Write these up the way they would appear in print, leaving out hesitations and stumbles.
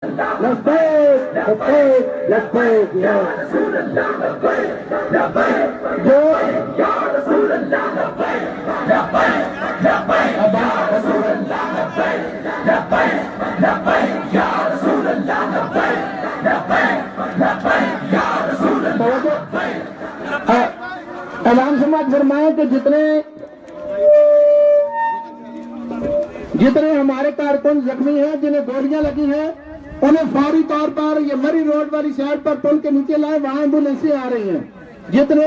لبیک لبیک لبیک یا رسول اللہ لبیک لبیک یا رسول اللہ لبیک لبیک لبیک یا رسول اللہ لبیک لبیک لبیک یا رسول اللہ لبیک لبیک لبیک یا رسول اللہ لبیک. اعلان سماعت فرمائیں کہ جتنے ہمارے کارکن زخمی ہیں جنہیں گولیاں لگی ہیں انہیں فوری طور پر یہ مری روڈ والی سائڈ پر پل کے نیچے لائیں, وہاں ایمبولینسیں آ رہی ہیں. جتنے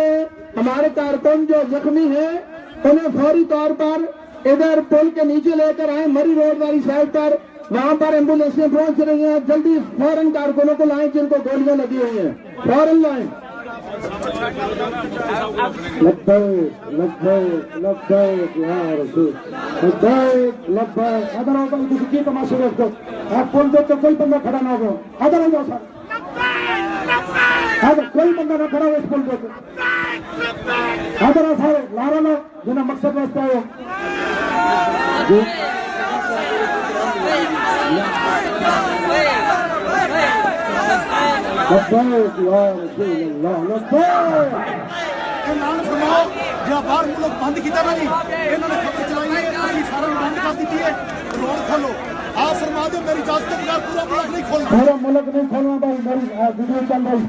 ہمارے کارکن جو زخمی ہیں انہیں فوری طور پر ادھر پل کے نیچے لے کر آئیں, مری روڈ والی سائڈ پر, وہاں پر ایمبولینسیں پہنچ رہی ہیں. جلدی فوراً کارکنوں کو لائیں جن کو گولیاں لگی ہوئی ہیں, فوراً لائیں. لبیک لبیک لبیک یا رسول لبیک لبیک. ادھر آؤ بھائی, کسی کی تماشے دیکھو, آپ پل دیکھ کے کوئی بندہ کھڑا نہ ہو. ادھر آ جاؤ سر, ادھر کوئی بندہ نہ کھڑا ہو اس پل دیکھ. ادھر آ سارے لارا لو جنہیں مقصد واسطے آئے. لبیک یا رسول اللہ لبیک. اعلان فرماؤ جو باہر ملک بند کیتا نا جی, انہوں نے خبر چلائی ہے اسی سارا بند کر دیتی ہے, روڈ کھولو. آپ فرما دو میری اجازت کے بغیر پورا ملک نہیں کھولنا. پورا ملک نہیں کھولنا بھائی, میری ویڈیو چل رہی.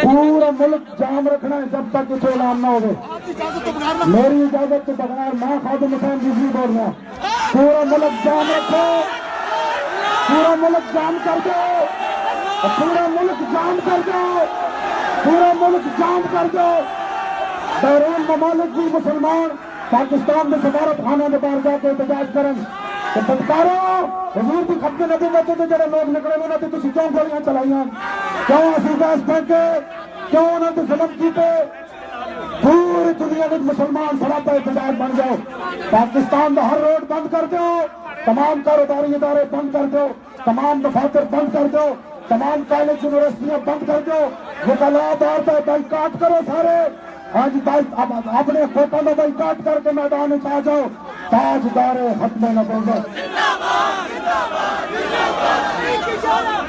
پورا ملک جام رکھنا ہے جب تک کچھ اعلان نہ ہو. آپ کی اجازت کے بغیر میری اجازت کے بغیر میں خادم حسین بجلی بول رہا ہوں. پورا ملک جام رکھو, پورا ملک جام کر دو, پورا ملک جام کر دو, پورا ملک جام کر دو. بیرون ممالک بھی مسلمان پاکستان میں سفارت خانہ میں باہر جا کے احتجاج کریں کہ بدکارو حضور کی ختم نبوت تو جڑے لوگ نکلے ہوئے تھے تسی کیوں گولیاں چلائیاں, کیوں اسی گیس پھینکے, کیوں انہوں نے ظلم کیتے. پوری دنیا میں مسلمان سڑک پہ احتجاج بن جاؤ. پاکستان کا ہر روڈ بند کر دو, تمام کاروباری ادارے بند کر دو, تمام دفاتر بند کر دو, تمام کالج یونیورسٹیاں بند کر دو. وکلاء باہر پہ بائیکاٹ کرو سارے. آج اپنے کوٹا میں بائیکاٹ کر کے میدان میں آ جاؤ. تاجدار ختم نبوت,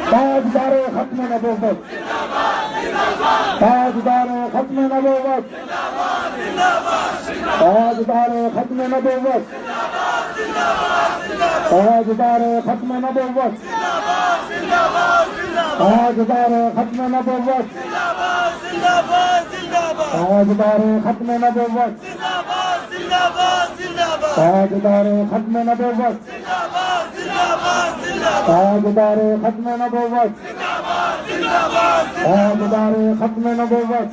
تاجدار ختم نبوت, تاجدار ختم نبوت, تاجدار ختم نبوت, تاجدار ختم نبوت, تاجدار ختم نبوت, تاجدار ختم نبوت, تاجدار ختم نبوت, تاجدار ختم نبوت, تاجدار ختم نبوت,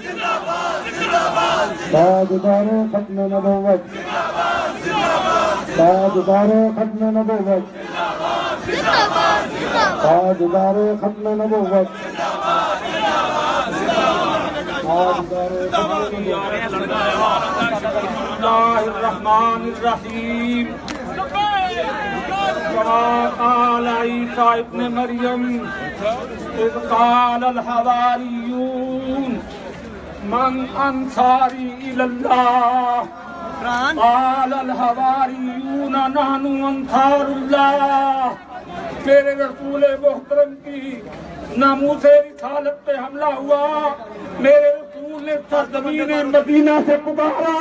تاجدار ختم نبوت, تاجدار ختم نبوت, تاجدار ختم نبوت. بسم اللہ الرحمن الرحیم. قال عیسیٰ ابن مریم اذ قال الحواریون من انصاری الی اللہ قال الحواریون نحن انصار اللہ. میرے رسول محترم کی ناموس رسالت پہ حملہ ہوا. میرے رسول نے سرزمین مدینہ سے پکارا,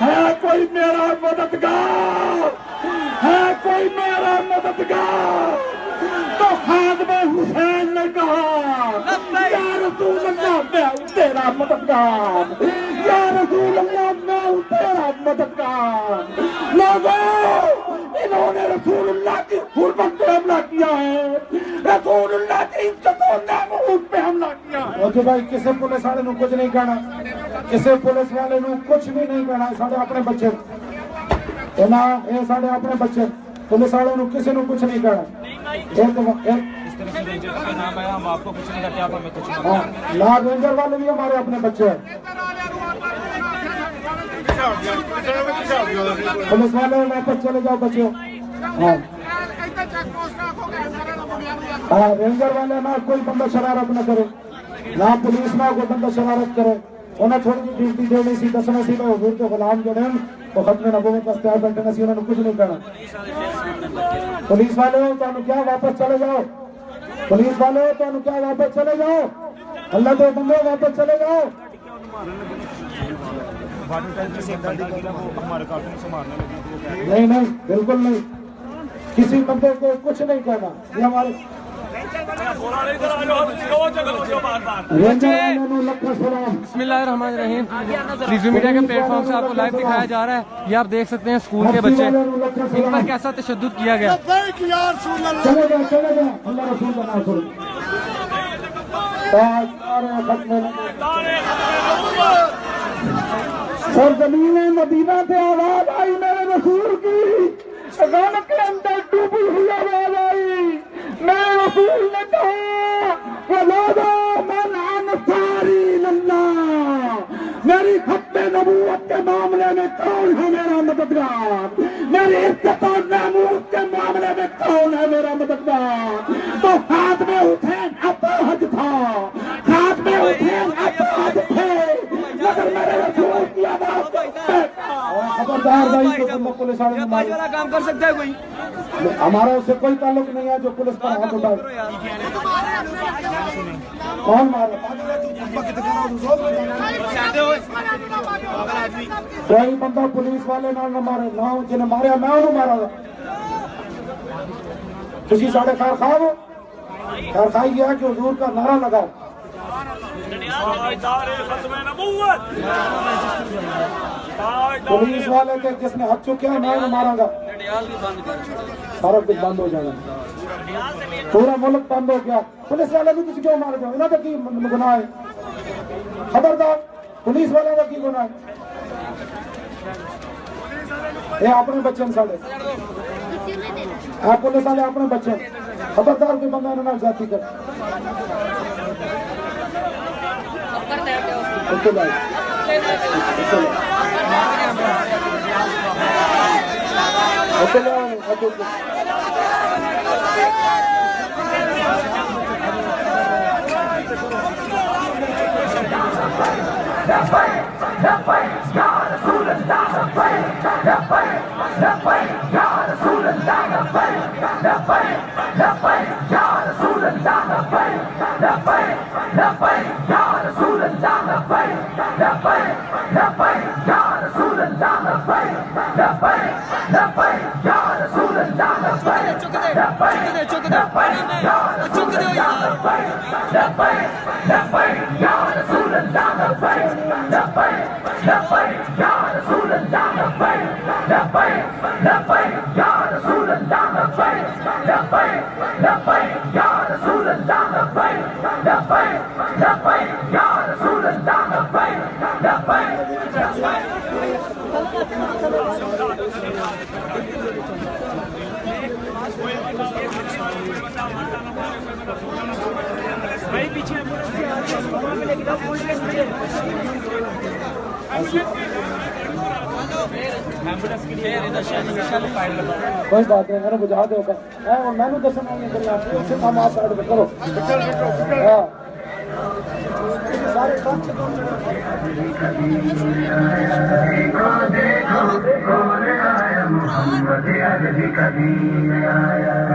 ہے کوئی میرا مددگار, ہے کوئی میرا مددگار. تو خادم حسین نے کہا یا رسول اللہ میں ہوں تیرا مددگار, یا رسول اللہ میں ہوں تیرا مددگار. لوگوں انہوں نے رسول اللہ کی حرمت پہ حملہ کیا ہے, رسول اللہ کی عزت و ناموس پہ حملہ کیا ہے. اور جو بھائی کسی پولیس والے نو کچھ نہیں کہنا, کسی پولیس والے نو کچھ بھی نہیں کہنا. سارے اپنے بچے یہ سارے اپنے بچے, پولیس والے نو کسی نو کچھ نہیں کہنا. لا رینجر والے بھی ہمارے اپنے بچے ہیں. پولیس والے واپس چلے جاؤ بچوں. رینجر والے نہ کوئی بندہ شرارت نہ کرے, نہ پولیس نہ کوئی بندہ شرارت کرے. انہیں تھوڑی جی ڈیوٹی دینی سی, دسنا سی تو حضور کے غلام جو ہیں وہ ختم نبوت واسطے آ بیٹھنا سی, انہوں نے کچھ نہیں کہنا. پولیس والے ہو تو کیا واپس چلے جاؤ. پولیس والے تو کیا واپس چلے جاؤ، اللہ کے بندے واپس چلے جاؤ. نہیں نہیں بالکل نہیں، کسی بندے کو کچھ نہیں کہنا. یہ ہمارے بسم اللہ الرحمن الرحیم. ریزیو میڈیا کے پلیٹ فارم سے آپ کو لائیو دکھایا جا رہا ہے. یہ آپ دیکھ سکتے ہیں اسکول کے بچے، ان پر کیسا تشدد کیا گیا. چلے جائیں چلے جائیں، اللہ رسول کا نام سن. اور زمین مدینہ سے آواز آئی میرے رسول کی، غم کے اندر ڈوبی ہوئی آواز آئی. میرے رسول نے کہا کہ لوگوں من انصاری اللہ، میری ختم نبوت کے معاملے میں کون ہے میرا مددگار، میری عزت اور ناموس کے معاملے میں کون ہے میرا مددگار. تو ہاتھ میں حسین ابوحج تھا، ہاتھ میں حسین ابوحج تھے، مگر میرے رسول کی آواز خبردار بھائی کو تم پولیس والے والا کام کر سکتا ہے کوئی؟ ہمارا اس سے کوئی تعلق نہیں ہے جو پولیس پر ہاتھ اٹھائے. کون مارا؟ کوئی بندہ پولیس والے نہ مارے، نہ جنہیں مارے میں انہوں مارا گا. کسی ساڑھے خیر خواہ ہو، خیر خواہی گیا کہ حضور کا نعرہ لگا. پولیس والے کے جس نے ہاتھ چکیا میں انہیں مارا گا، سارا کچھ بند ہو جائے گا، پورا ملک بند ہو گیا. پولیس والے بھی کسی کیوں مار دو، انہوں نے کی گناہ ہے. خبردار پولیس والے کا کی گناہ ہے. یہ اپنے بچے سارے آپ پولیس والے اپنے بچے، خبردار کوئی بندہ انہوں نے جاتی کر. کوئی بات نہیں، میں نے بجھا دے ہوگا. میں نے دسنا نہیں کرنا، اسے کام آپ سائڈ پہ کرو. سارے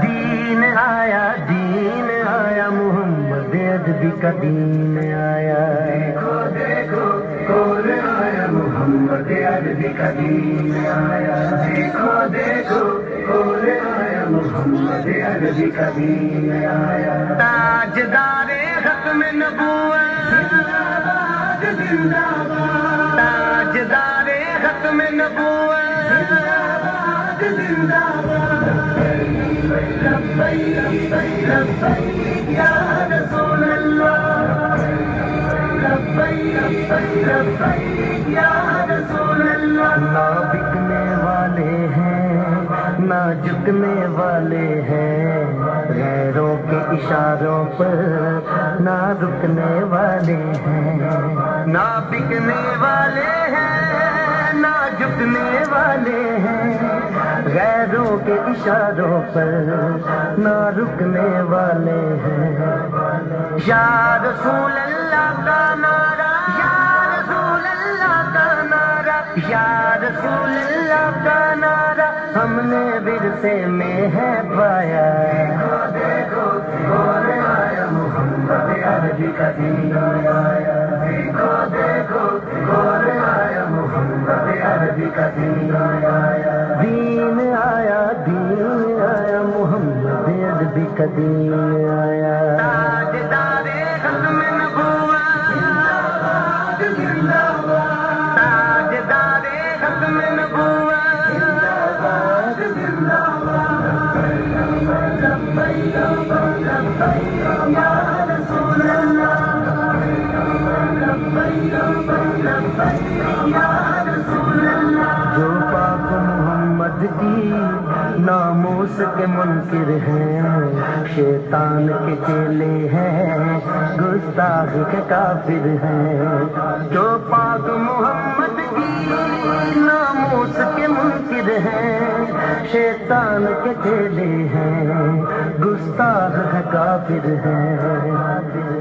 دین آیا، دین آیا، محمد ادبی کا دین آیا. دیکھو دیکھو کون آیا، محمد ادبی کا دین آیا. دیکھو دیکھو کون آیا، محمد ادبی کا دین آیا. تاجدار ختم نبوت، تاجدار ختم نبوت، لبیک لبیک یا رسول اللہ، لبیک لبیک یا رسول اللہ. نہ بکنے والے ہیں، نہ جھکنے والے ہیں، غیروں کے اشاروں پر نہ رکنے والے ہیں. نہ بکنے والے ہیں، نہ جھکنے والے ہیں، غیروں کے اشاروں پر نہ رکنے والے ہیں. یا رسول اللہ کا نعرہ، یا رسول اللہ کا نعرہ، یا رسول اللہ کا نعرہ ہم نے ورثے میں ہے پایا. دیکھو دیکھو عربی کا دین آیا، دیکھو دیکھو کون آیا، محمد عربی کا دین آیا، دین آیا، دین آیا، محمد عربی کا دین آیا، تاجدار ختم نبوت زندہ باد، تاجدار ختم نبوت زندہ باد، زندہ باد، لبیک لبیک یا رسول اللہ، لبیک لبیک یا رسول اللہ، جو پاک محمد کی ناموس کے منکر ہیں، شیطان کے چیلے ہیں، گستاخ کے کافر ہیں، جو پاک محمد کی ناموس کے منکر ہیں، شیطان کے چیلے ہیں، گستاخ کے کافر ہیں،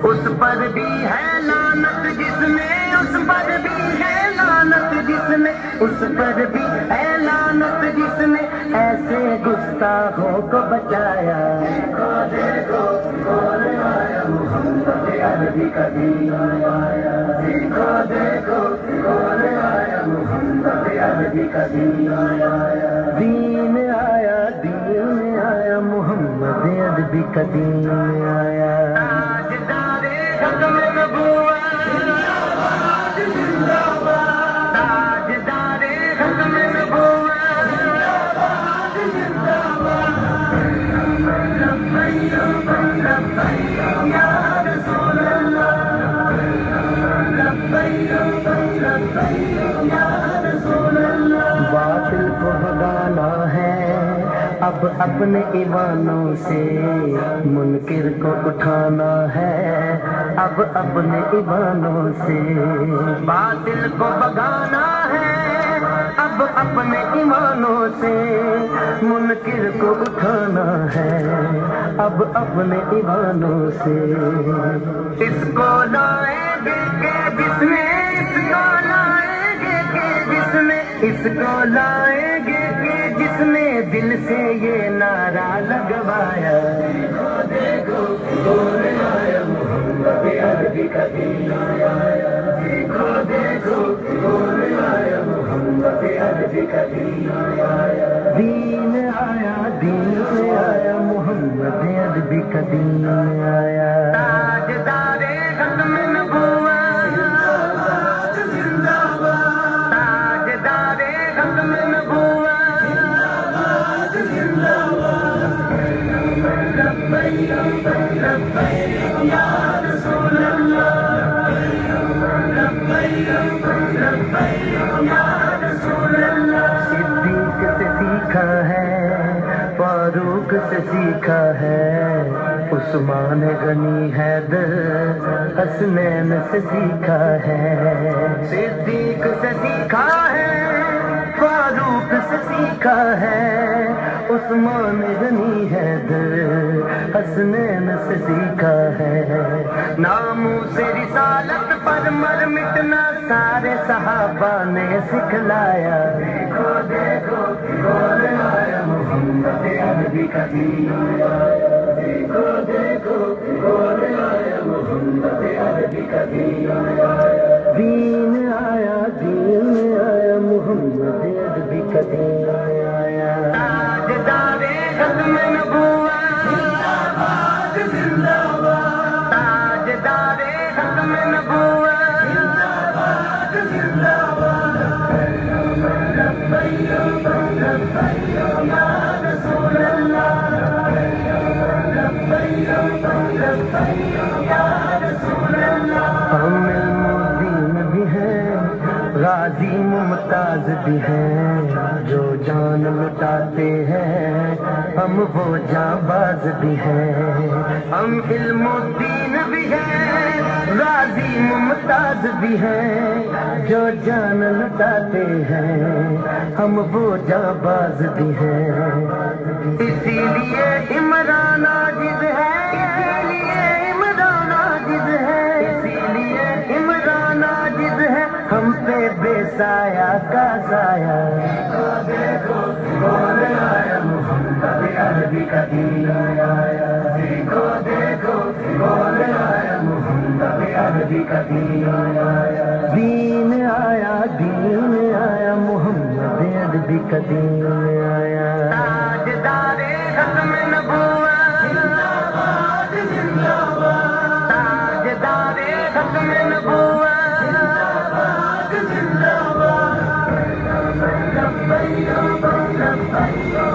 اس پر بھی ہے لعنت جس میں، اس پر بھی ہے لعنت جس میں، اس پر بھی ہے لعنت جس نے ایسے گستاخوں کو بچایا، دیکھو دیکھو کون آیا، محمد عربی کا دین آیا، دیکھو دیکھو کون آیا، محمد عربی کا دین آیا، دین آیا، دین آیا، محمد عربی کا دین آیا، تاجدار ختم نبوت زندہ باد، زندہ باد، تاجدار ختم نبوت زندہ باد، زندہ باد، لبیک لبیک یا رسول اللہ، لبیک لبیک یا رسول اللہ، باطل کو بھگانا ہے اب اپنے ایوانوں سے، منکر کو اٹھانا ہے اب اپنے ایوانوں سے، باطل کو بھگانا ہے اب اپنے ایمانوں سے، منکر کو اٹھانا ہے اب اپنے ایمانوں سے، اس کو لائیں گے کہ جس میں، اس کو لائیں گے کہ جس میں، اس کو لائیں گے کہ جس نے دل سے یہ نعرہ لگوایا، دیکھو دیکھو کون آیا، محمد عربی کا دین آیا، دیکھو دیکھو کون آیا، محمد عربی کا دین آیا، دین آیا، دین آیا، محمد عربی کا دین آیا، تاجدار ختم نبوت زندہ باد، زندہ باد، تاجدار ختم نبوت زندہ باد، زندہ باد، لبیک لبیک یا رسول اللہ، لبیک لبیک یا رسول اللہ، صدیق سے سیکھا ہے، فاروق سے سیکھا ہے، عثمان غنی حیدر حسنین سے سیکھا ہے، صدیق سے سیکھا ہے، فاروق سے سیکھا ہے، عثمان غنی حیدر حسنین سے سیکھا ہے، ناموس رسالت پر مر مٹنا سارے صحابہ نے سکھلایا، دیکھو دیکھو کون آیا، محمد عربی کا دین آیا، دیکھو دیکھو کون آیا، محمد عربی کا دین آیا، دین آیا، دین آیا، محمد عربی کا دین آیا، تاجدار ختم نبوت زندہ باد، زندہ باد، تاجدار ختم نبوت زندہ باد، زندہ باد، لبیک لبیک یا رسول اللہ، لبیک لبیک یا رسول اللہ، ہم علم بھی ہیں، غازی ممتاز بھی ہیں، جو جان لٹاتے ہیں ہم وہ جانباز بھی ہیں، ہم علم الدین بھی ہیں، غازی ممتاز بھی ہیں، جو جان لٹاتے ہیں ہم وہ جانباز بھی ہیں، اسی لیے عمران عاجز ہے، اسی لیے عمران عاجز ہے، اسی لیے عمران عاجز ہے، ہم پہ بے سایہ کا سایہ، دیکھو دیکھو کون آیا، محمد عربی کا دین آیا، دیکھو دیکھو کون آیا، محمد نبی کا دین آیا دین آیا محمد عربی کا دین آیا تاجدار ختم نبوت زندہ باد زندہ باد تاجدار ختم نبوت زندہ باد زندہ باد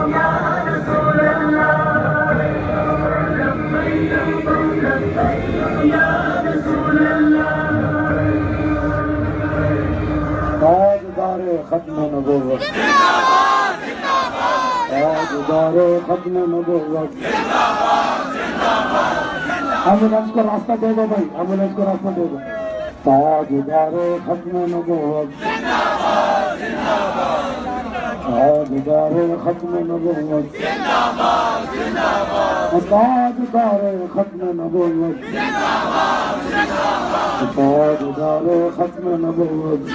یا رسول اللہ یا رسول اللہ تاجدار ختم نبوت تاجدار ختم نبوت ایمبولینس کو راستہ دے دو بھائی ایمبولینس کو راستہ دے دو تاجدار ختم نبوت تاجدار ختم نبوت تاجدار ختم نبوت تاجدار ختم نبوت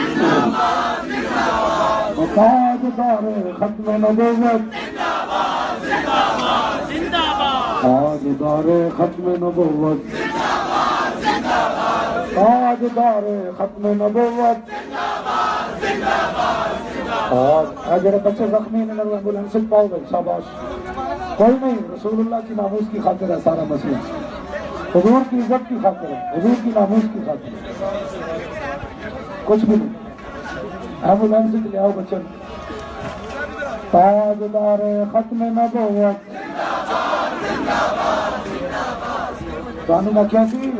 تاجدار ختم نبوت تاجدار ختم نبوت تاجدار ختم نبوت اگر بچے زخمی ہیں ایمبولینس سے پاؤ گے شاباش کوئی نہیں رسول اللہ کی ناموس کی خاطر ہے سارا مسئلہ حضور کی عزت کی خاطر ہے حضور کی ناموس کی خاطر ہے کچھ بھی نہیں ایمبولینس سے لے آؤ بچے تاجدار ختم نبوت جانو میں کیسی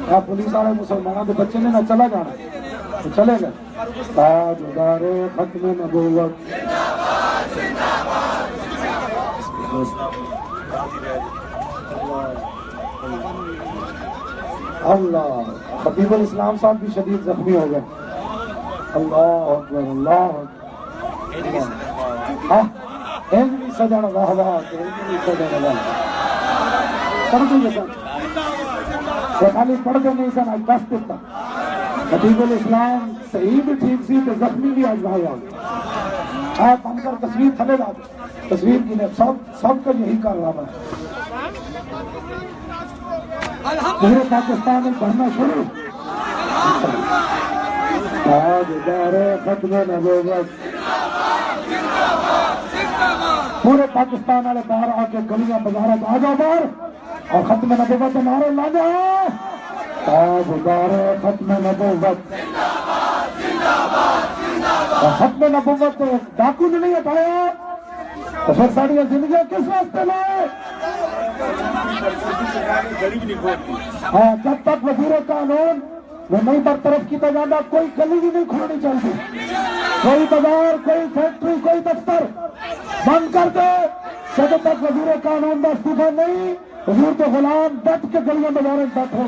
آپ پولیس والے مسلمانوں کے بچے نے نہ چلا جانا تو چلے گئے تاجدار ختم نبوت اللہ خطیب الاسلام صاحب بھی شدید زخمی ہو گئے اللہ اکبر اللہ اکبر سجن واہ واہ سجن واہ پڑھ دیں سن خالی پڑھ دیں نہیں سن آج دس دیتا خطیب الاسلام صحیح بھی ٹھیک سی تو زخمی بھی آج بھائی آگے آپ ہم کر تصویر تھلے لا دیں تصویر کی نے سب کا یہی کارنامہ ہے پورے پاکستان میں پڑھنا شروع تاجدار ختم نبوت پورے پاکستان والے باہر آ کے گلیاں بازارات آ جاؤ باہر اور ختم نبوت نعرے لا جاؤ تاجدار ختم نبوت ختم نبوت تو ڈاکو نے نہیں ہٹایا تو پھر ساری زندگیاں کس واسطے لائے ہاں جب تک وزیر قانون میں نہیں برطرف کیا جانا کوئی گلی بھی نہیں کھولنی چاہیے کوئی بازار کوئی فیکٹری کوئی دفتر بند کر دے جب تک وزیر قانون کا استعفیٰ نہیں حضور کے غلام ڈٹ کے گلیاں بازاریں بیٹھو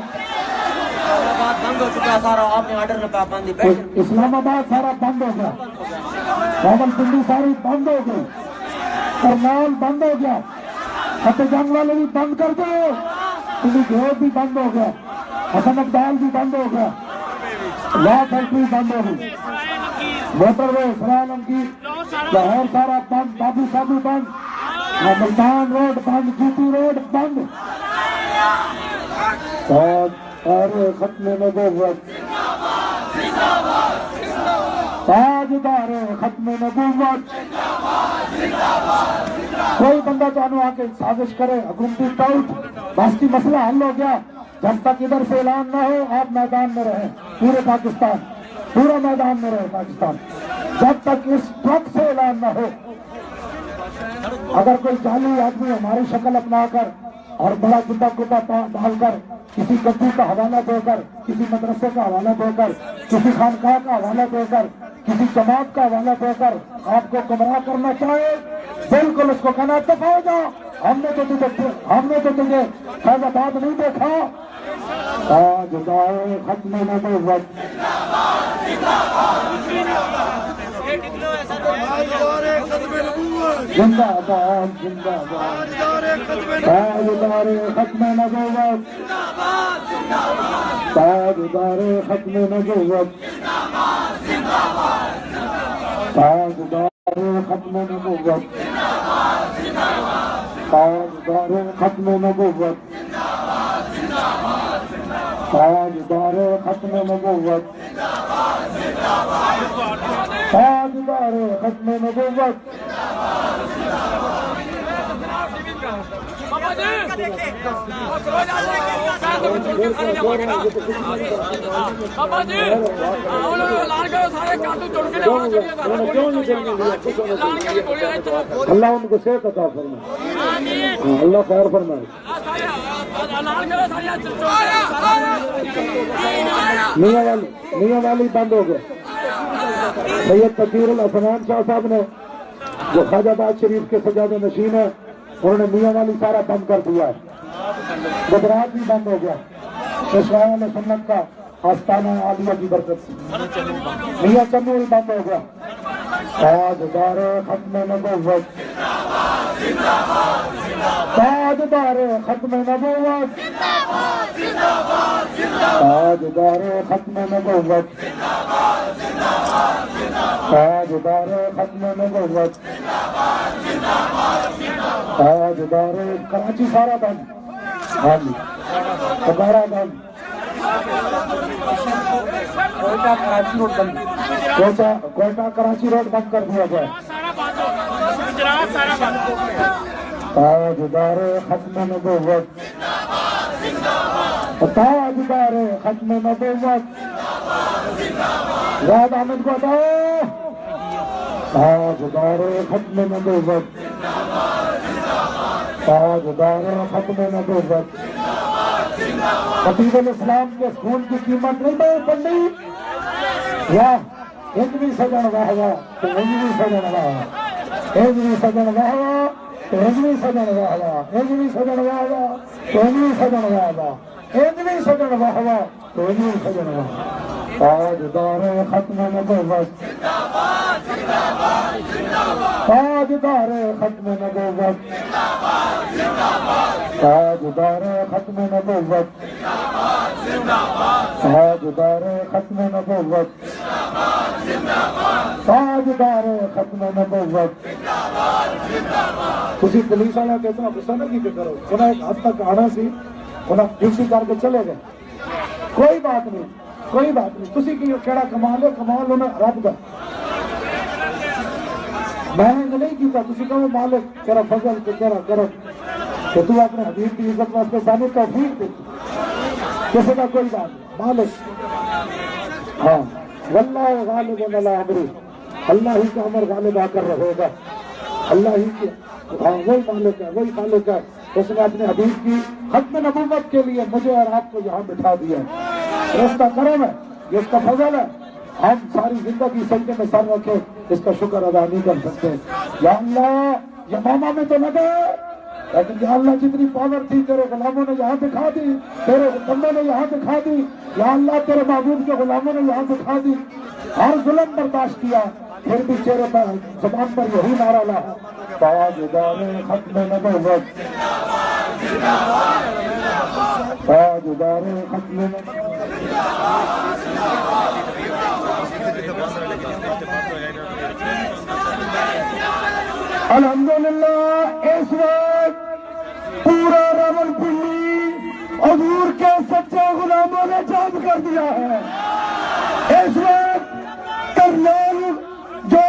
بند ہو چکا سارا آپ نے آرڈر لگا بندی اسلام آباد سارا بند ہو گیا راول پنڈی ساری بند ہو گئی کرنال بند ہو گیا فتح جنگ والے بھی بند کر دو پنڈی گھیور بھی بند ہو گیا حسن اقبال بھی بند ہو گیا لا فیکٹری بند ہو گئی موٹر وے سرائے لنکی لاہور سارا بند بابو صاحب بند ملتان روڈ بند جی پی روڈ بند تاجدار ختم نبوت تاجدار ختم نبوت کوئی بندہ چاہوں آ کے سازش کرے حکومتی ٹاؤٹ باستی مسئلہ حل ہو گیا جب تک ادھر سے اعلان نہ ہو آپ میدان میں رہیں پورے پاکستان پورا میدان میں رہے پاکستان جب تک اس ٹرک سے اعلان نہ ہو اگر کوئی جعلی آدمی ہماری شکل اپنا کر اور بڑا جدا کتا ڈال کر کسی کدو کا حوالہ دے کر کسی مدرسے کا حوالہ دے کر کسی خانقاہ کا حوالہ دے کر کسی جماعت کا حوالہ دے کر آپ کو گمراہ کرنا چاہے بالکل اس کو کہنا دفع ہو جاؤ ہم نے تو تجھے فیض آباد نہیں دیکھا تاجدار ختم نبوت زندہ باد زندہ باد تاجدار ختم نبوت تاجدار ختم نبوت تاجدار ختم نبوت تاجدار ختم نبوت تاجدار ختم نبوت تاجدار ختم نبوت اللہ ان کو صحت عطا فرمائے، اللہ خیر فرمائے۔ میاں والی بند ہو گیا۔ سید تقیر الحسنان شاہ صاحب نے جو خواجہ آباد شریف کے سجادہ نشین ہے، انہوں نے میاں والی سارا بند کر دیا ہے، گجرات بھی بند ہو گیا۔ پیشوا سنت کا آستانہ عالیہ کی برکت سے میاں چنو بھی بند ہو گیا۔ تاجدار ختم نبوت تاجدار ختم نبوت تاجدار ختم نبوت تاجدار ختم نبوت تاجدار کراچی سارا بند، ہاں جی سارا بند، کوئٹہ کراچی روڈ بند کر دیا گیا۔ تاجدار ختم نبوت تاجدار ختم نبوت زید احمد کو ہٹاؤ۔ تاجدار ختم نبوت تاجدار ختم نبوت۔ خطیب الاسلام کے خون کی قیمت نہیں پڑی یا بھی سجن واہوا تو بھی سجن واہوا، بھی سجن واہوا تو بھی سجن واہوا، بھی سجن واہوا تو بھی سجن واہوا، بھی سجن واہوا تو بھی سجن واہوا۔ تاجدار ختم نبوت تاجدار ختم نبوت تاجدار ختم نبوت تاجدار ختم نبوت تاجدار ختم نبوت۔ تسی پولیس والا کہتے ہیں غصہ نہ کیتے کرو، انہیں ایک حد تک آنا سی، انہیں ڈیوٹی کر کے چلے گئے، کوئی بات نہیں کوئی بات نہیں۔ تسی کی کیڑا کمال ہے، کمال انہیں رب دا، میں نے نہیں کیتا۔ تسی کہو مالک تیرا فضل تو تیرا کرم کہ تو اپنے حبیب کی عزت واسطے سانو توفیق دیتی، کسی کا کوئی بات نہیں، مالک ہاں واللہ غالب علی امرہ، اللہ ہی کا امر غالب آ کر رہے گا، اللہ ہی کی ہاں وہی مالک ہے، وہی خالق ہے۔ اس نے اپنے حبیب کی ختم نبوت کے لیے مجھے اور آپ کو یہاں بٹھا دیا ہے، اس کا کرم ہے، یہ اس کا فضل ہے۔ ہم ساری زندگی سجدے میں سر رکھے اس کا شکر ادا نہیں کر سکتے۔ یا اللہ یمامہ میں تو لگا، لیکن یا اللہ جتنی پاور تھی تیرے غلاموں نے یہاں دکھا دی، تیرے بندوں نے یہاں دکھا دی، یا اللہ تیرے محبوب کے غلاموں نے یہاں دکھا دی۔ ہر ظلم برداشت کیا، پھر بھی چہرے پر زبان پر یہی نعرہ لایا، تاجدار ختم نبوت تاجدار ختم نبوت۔ الحمدللہ اس وقت پورا راولپنڈی حضور کے سچے غلاموں نے جام کر دیا ہے۔ اس وقت کرنال جو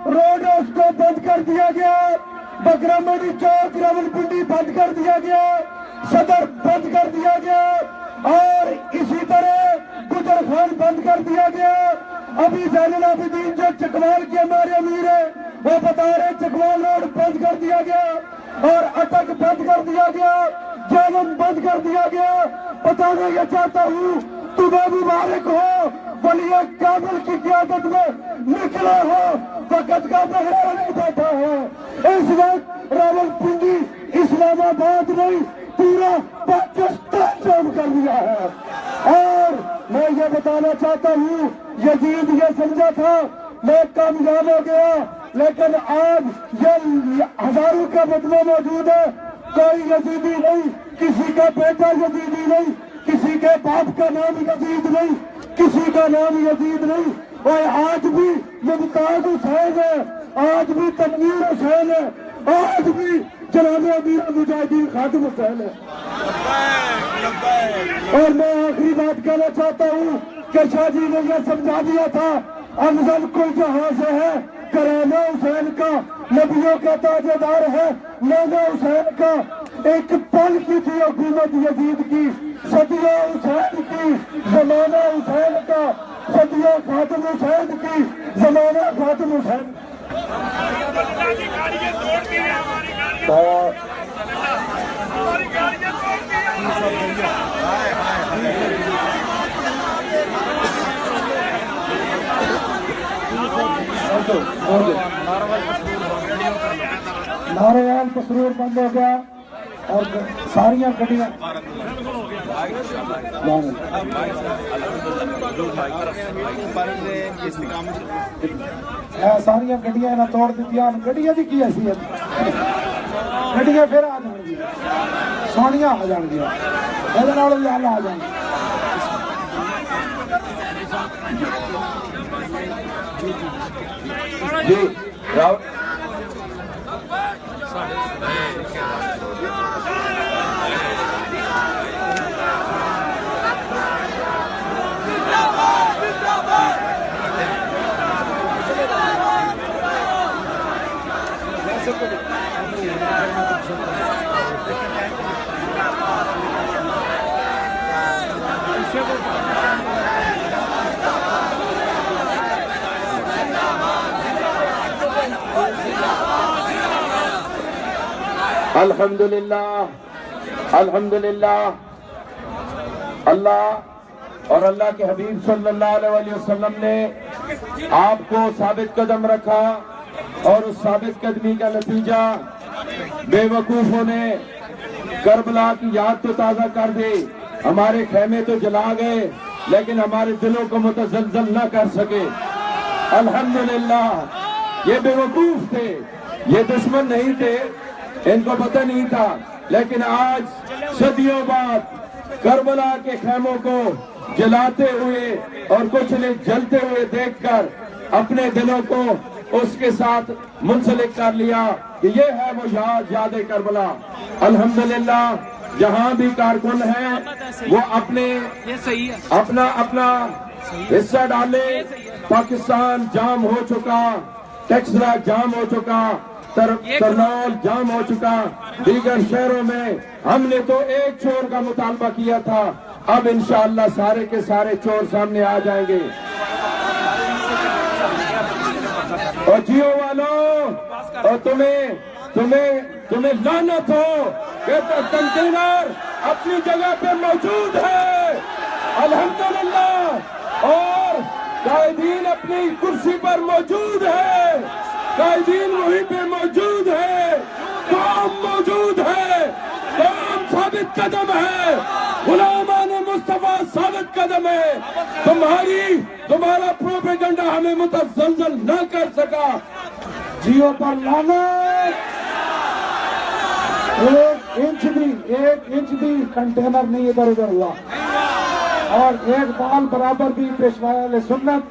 روڈ ہے اس کو بند کر دیا گیا، بکرا منڈی چوک راولپنڈی بند کر دیا گیا، صدر بند کر دیا گیا، اور اسی طرح گجر خان بند کر دیا گیا۔ ابھی زین العابدین جو چکوال کے ہمارے امیر ہیں وہ بتا رہے چکوال روڈ بند کر دیا گیا اور اٹک بند کر دیا گیا، جیلم بند کر دیا گیا۔ بتانا یہ چاہتا ہوں تمہیں مبارک ہو، ولی کامل کی قیادت میں نکلا ہو، وقت کا بہرا نہیں بیٹھا ہے۔ اس وقت راولپنڈی اسلام آباد نہیں پورا پاکستان جام کر دیا ہے۔ اور میں یہ بتانا چاہتا ہوں یزید یہ سمجھا تھا میں کامیاب ہو گیا، لیکن آج یہ ہزاروں کا بدلہ موجود ہے، کوئی یزیدی نہیں، کسی کا بیٹا یزیدی نہیں، کسی کے باپ کا نام یزید نہیں، کسی کا نام یزید نہیں۔ اور آج بھی ممتاز حسین ہے، آج بھی تنویر حسین ہے، آج بھی جناب امیر مجاہدین خادم حسین ہے۔ اور میں آخری بات کہنا چاہتا ہوں کہ شاہ جی نے یہ سمجھا دیا تھا افضل کل جہاں سے ہے کرانہ حسین کا نبیوں کا تاجدار ہے نانا حسین کا ایک پل کی تھی حکومت یزید کی صدیوں حسین کی زمانہ حسین کا صدیوں خاتم حسین کی زمانہ خاتم حسین ناروال پسرور بند ہو گیا اور ساریاں گڈیاں ساریاں گڈیاں نہ توڑ دیتی گڈیاں دی کی حیثیت گڈیاں پھر آ جان گیا سونیاں آ جان گیا یہ حال آ جان جی راؤ الحمدللہ الحمدللہ اللہ اور اللہ کے حبیب صلی اللہ علیہ وسلم نے آپ کو ثابت قدم رکھا اور اس ثابت قدمی کا نتیجہ بے وقوفوں نے کربلا کی یاد تو تازہ کر دی. ہمارے خیمے تو جلا گئے لیکن ہمارے دلوں کو متزلزل نہ کر سکے. الحمدللہ یہ بے وقوف تھے, یہ دشمن نہیں تھے, ان کو پتہ نہیں تھا, لیکن آج صدیوں بعد کربلا کے خیموں کو جلاتے ہوئے اور کچھ نے جلتے ہوئے دیکھ کر اپنے دلوں کو اس کے ساتھ منسلک کر لیا کہ یہ ہے وہ یاد کربلا. الحمدللہ جہاں بھی کارکن ہیں وہ اپنا حصہ ڈالے. پاکستان جام ہو چکا, ٹیکسلا جام ہو چکا, کرنول جام ہو چکا, دیگر شہروں میں ہم نے تو ایک چور کا مطالبہ کیا تھا, اب انشاءاللہ سارے کے سارے چور سامنے آ جائیں گے. اور جیو والوں, اور تمہیں لعنت ہو کہ کنٹینر اپنی جگہ پہ موجود ہے الحمدللہ, اور قائدین اپنی کرسی پر موجود ہے, قائدین وہیں پہ موجود ہے, قوم موجود ہے, قوم ثابت قدم ہے, غلامان مصطفیٰ ثابت قدم ہے. تمہارا پروپیگنڈا ہمیں متزلزل نہ کر سکا. جیو پر لعنت. ایک انچ بھی کنٹینر نہیں ادھر ادھر ہوا, اور ایک بال برابر بھی پیشوائی علیہ سنت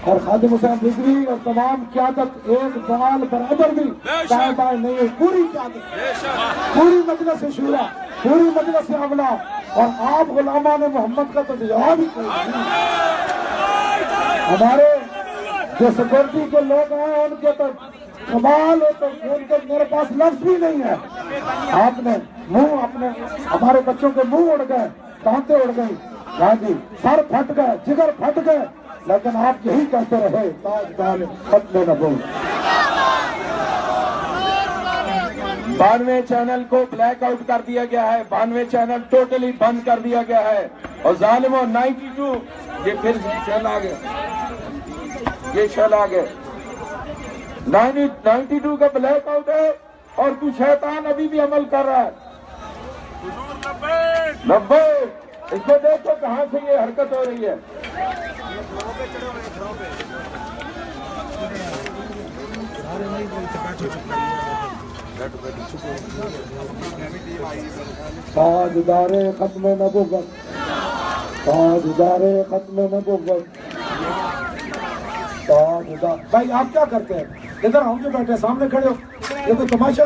اور خادم حسین رضوی اور تمام قیادت ایک بال برابر بھی دائیں بائیں نہیں ہوئی. پوری قیادت, پوری مجلس شورا, پوری مجلس عملہ, اور آپ غلامان محمد کا تو جواب ہی کوئی نہیں. ہمارے جو سیکورٹی کے لوگ ہیں ان کے تو کمال ہو, تو ان کے میرے پاس لفظ بھی نہیں ہے. آپ نے منہ اپنے, ہمارے بچوں کے منہ اڑ گئے, دانتیں اڑ گئی, ہاں جی, سر پھٹ گئے, جگر پھٹ گئے, لیکن آپ یہی کہتے رہے تاجدار ختم نبوت. 92 چینل کو بلیک آؤٹ کر دیا گیا ہے, 92 چینل ٹوٹلی بند کر دیا گیا ہے. اور ظالموں 92 یہ پھر شیل آ گئے, یہ شیل آ گئے. 92 کا بلیک آؤٹ ہے اور تو شیطان ابھی بھی عمل کر رہا ہے. 90 اس کو دیکھو کہاں سے یہ حرکت ہو رہی ہے. تاجدار ختم نبوت, تاجدار ختم نبوت, تاجدار. بھائی آپ کیا کرتے ہیں؟ ادھر ہم جو بیٹھے سامنے کھڑے ہو, یہ تو تماشا.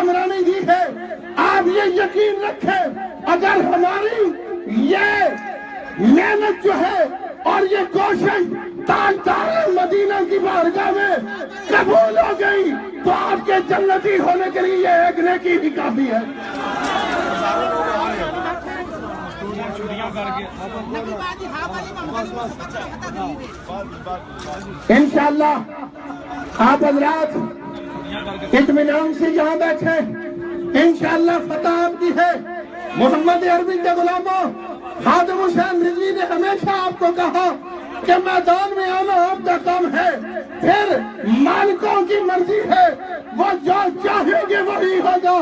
حکمرانی دی ہے. آپ یہ یقین رکھیں اگر ہماری یہ محنت جو ہے اور یہ کوشش تاجدار مدینہ کی بارگاہ میں قبول ہو گئی تو آپ کے جنتی ہونے کے لیے یہ ایک نیکی بھی کافی ہے. انشاءاللہ آپ حضرات اطمینان سے یہاں بیٹھے. انشاءاللہ فتح آپ کی ہے. محمد عربی کے غلاموں، خادم حسین رضوی نے ہمیشہ آپ کو کہا کہ میدان میں آنا آپ کا کام ہے، پھر مالکوں کی مرضی ہے، وہ جو چاہیں گے وہی ہوگا.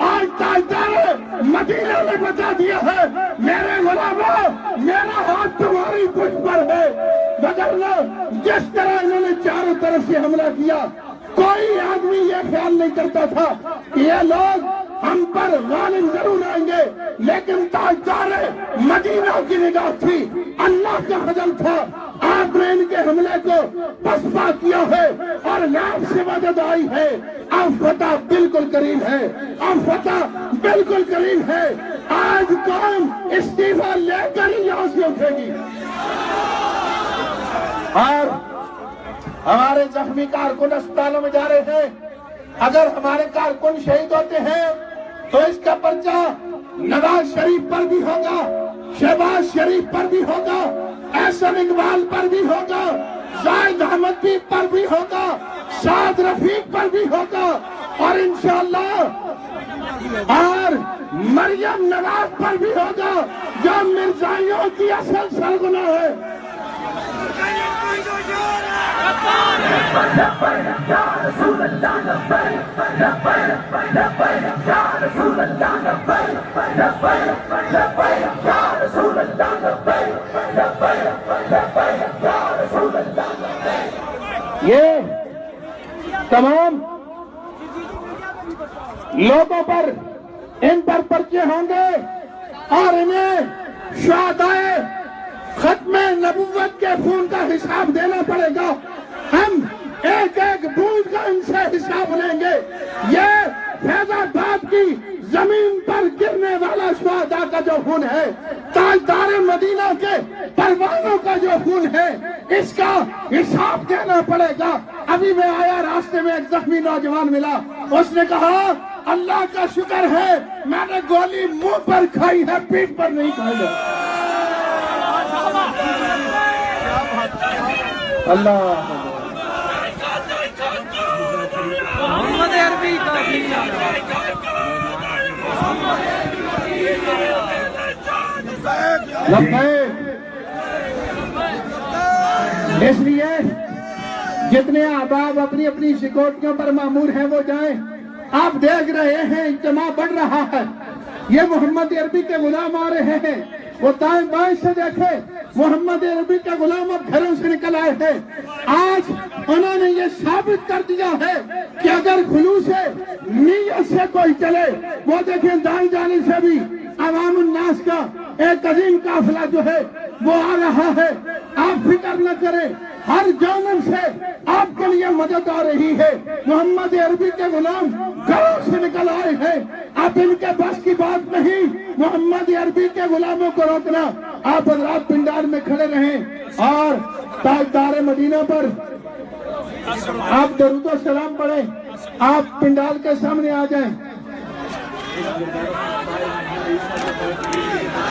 آج تاجدار مدینہ نے بتا دیا ہے میرے غلاموں میرا ہاتھ تمہاری پشت پر ہے. وگرنہ جس طرح انہوں نے چاروں طرف سے حملہ کیا کوئی آدمی یہ خیال نہیں کرتا تھا کہ یہ لوگ ہم پر غالب ضرور آئیں گے، لیکن تاجدار مدینہ کی نگاہ تھی، اللہ کا فضل تھا. آپ نے ان کے حملے کو پسپا کیا ہے اور آپ سے مدد آئی ہے. اب فتح بالکل قریب ہے، اب فتح بالکل قریب ہے. آج قوم استعفا لے کر ہی یہاں سے اٹھے گی. اور ہمارے زخمی کارکن اسپتالوں میں جا رہے ہیں. اگر ہمارے کارکن شہید ہوتے ہیں تو اس کا پرچہ نواز شریف پر بھی ہوگا، شہباز شریف پر بھی ہوگا، احسن اقبال پر بھی ہوگا، زاہد احمد پر بھی ہوگا، سعد رفیق پر بھی ہوگا، اور انشاءاللہ اور مریم نواز پر بھی ہوگا جو مرزائیوں کی اصل سرغنہ ہے. یہ تمام لوگوں پر ان پر پرچے ہوں گے اور انہیں شہدائے ختم نبوت کے خون کا حساب دینا پڑے گا. ہم ایک ایک بوند کا ان سے حساب لیں گے. یہ فیض آباد کی زمین پر گرنے والا شہداء کا جو خون ہے، تاجدار مدینہ کے پروانوں کا جو خون ہے، اس کا حساب دینا پڑے گا. ابھی میں آیا راستے میں ایک زخمی نوجوان ملا، اس نے کہا اللہ کا شکر ہے میں نے گولی منہ پر کھائی ہے، پیٹھ پر نہیں کھائی ہے. اللہ محمد عربی اس لیے جتنے احباب اپنی اپنی سیکورٹیوں پر مامور ہیں وہ جائیں. آپ دیکھ رہے ہیں اجتماع بڑھ رہا ہے. یہ محمد عربی کے غلام آ رہے ہیں. وہ دائیں بائیں سے دیکھے محمد عربی کے غلام اب گھروں سے نکل آئے ہیں. آج انہوں نے یہ ثابت کر دیا ہے کہ اگر خلوص نیت سے کوئی چلے. وہ دیکھیں دائیں جانے سے بھی عوام الناس کا ایک عظیم قافلہ جو ہے وہ آ رہا ہے. آپ فکر نہ کریں، ہر جانب سے آپ کے لیے مدد آ رہی ہے. محمد عربی کے غلام گھروں سے نکل آئے ہیں. اب ان کے بس کی بات نہیں محمد عربی کے غلاموں کو روکنا. آپ حضرات پنڈال میں کھڑے رہیں اور تاجدار مدینہ پر آپ درود و سلام پڑھیں. آپ پنڈال کے سامنے آ جائیں.